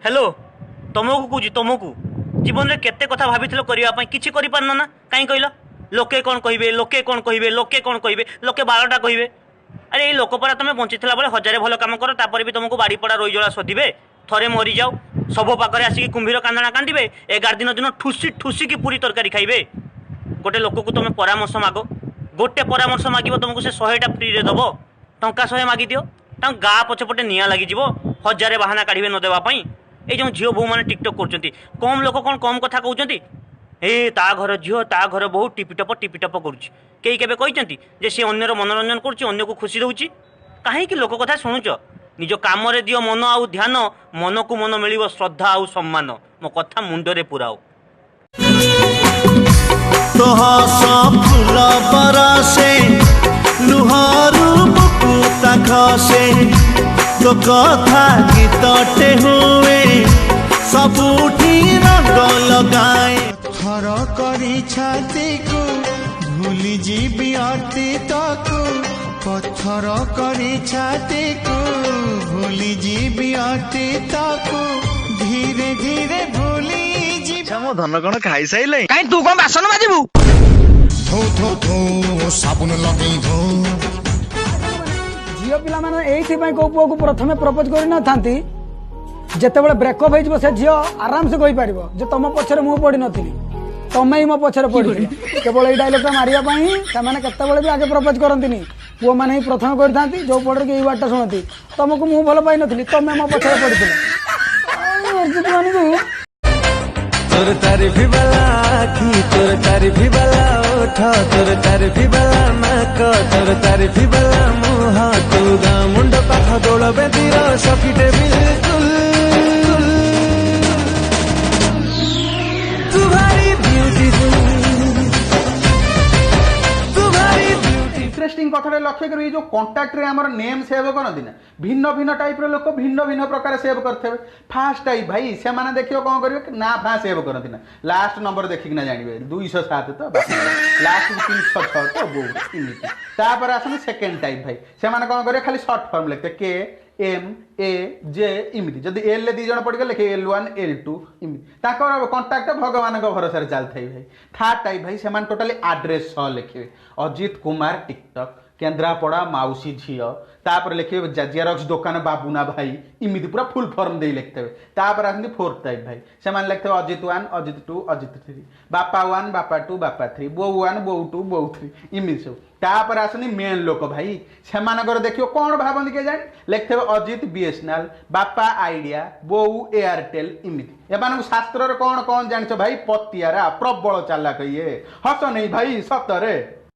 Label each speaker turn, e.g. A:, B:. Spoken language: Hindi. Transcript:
A: हेलो तुमको कौच तुमको जीवन में केते कथा भाभी करने किसी कर पारन ना कहीं कहल लोके कौन कहे लोके कौन कहे लोके कौन कहे लोके 12टा कहे। अरे ये लोक परा तुम बंचीला बेले हजारे भल कम कर तापर भी तुमको बाड़ीपड़ा रोईजला शोधे थरे मरी जाओ सब पाखे आसिक कुंभीर कांदना कांदे 11 दिन दिन ठुसी ठुसी की पूरी तरकारी खाइबे। गोटे लोक को तुम परामर्श माग गोटे परामर्श मागिब तुमको से 100टा फ्री रे दब टंका 100 मागी दियो गाँ पछपटे निआ लगी हजारे बाहाना काढ़े न देवाई। ये जो झील बो मैंने टिकटक कर कम लोक कौन कम कथा कहते ए ता घर झील ता घर बहु टिपिटप करुच्ची कई केबे कहते जे सी अन्यर मनोरंजन कर को खुशी दूची कहीं लोक कथा शुणुच निज काम रे दियो मन आउ ध्यान मन को मन मिल श्रद्धा आउ सम्मान मो कथा मुंडरे पुराओ।
B: तो कथा गीतटे हुए सबुठी रंग लगाए थर करी छाती को भूली जीवी अतीत को पत्थर करी छाती को भूली जीवी अतीत को धीरे धीरे भूली जीवी
C: मो धन कौन खाई साइले
D: कहीं तू कौन बासन माजिबू
B: धो धो धो साबुन लगे धो
E: झील पिला माने एथि पई को पुओ को प्रथमे प्रपोज करि न थांती जेतेबेले ब्रेकअप होइजबो से झील आराम से कहि पारिबो जे तम पछरे मु पड़ी नथिली तमे ही मो पछरे पड़ी केवल ए डायलॉगटा मारिया पई तमाने केतेबेले भी आगे प्रपोज करंतिनी पुओ माने ही प्रथमे करि थांती जो पडर के ई वाटा सुनती तमको मु भलो पाई नथिली तमे मो पछरे पड़िथिला अर्जित माने को
C: तोर तारीफ वाला आखी तोर तारीफ वाला ओठ तोर तारीफ वाला नाक तोर तारीफ वाला मुह तू गा मुंड पाख दोल बेदीर सखीटे बिल्कुल तू भारी ब्यूटीफुल
D: इंटरेस्टिंग कथा लक्ष्य कर जो कांटेक्ट रे हमर नेम सेव करती ना भिन्न भिन्न टाइप लोक भिन्न भिन्न प्रकार सेव करते फास्ट टाइप भाई से माने देखियो कौन करियो ना फा सेव करती ना लास्ट नंबर देखिक ना जानिबे 207 तो लास्ट 306 तो बहुत इमिति तापर आसन सेकंड टाइप भाई से माने कौन करियो खाली शॉर्ट फॉर्म लिखते के एम ए जे इमिति जदि एल ले 2 जण पड़ गले L1 L2 इमिति ताकर कांटेक्ट भगवान को भरोसा चल थाई भाई। थर्ड टाइप भाई से टोटाली एड्रेस लिखे अजित कुमार टिकटक केन्द्रापड़ा माउसी झील तापर लिखे जेरक्स दुकान बाबूना भाई इमिति पूरा फुल फॉर्म दे लिखते तापर आसती फोर्थ टाइप भाई से लिखते अजित 1 अजित 2 अजित 3 बापा 1 बापा 2 बापा 3 बो 1 बो 2 बो 3 इमिति सब तापर आसनी मेन लोक भाई से देखियो कौन भावती के जाए लिखते अजित BSNL बापा आइडिया बो एयरटेल इमिति एमान शास्त्र कौन कौन जान भाई पतियारा प्रबल चालाक ये हस नहीं भाई सतरे।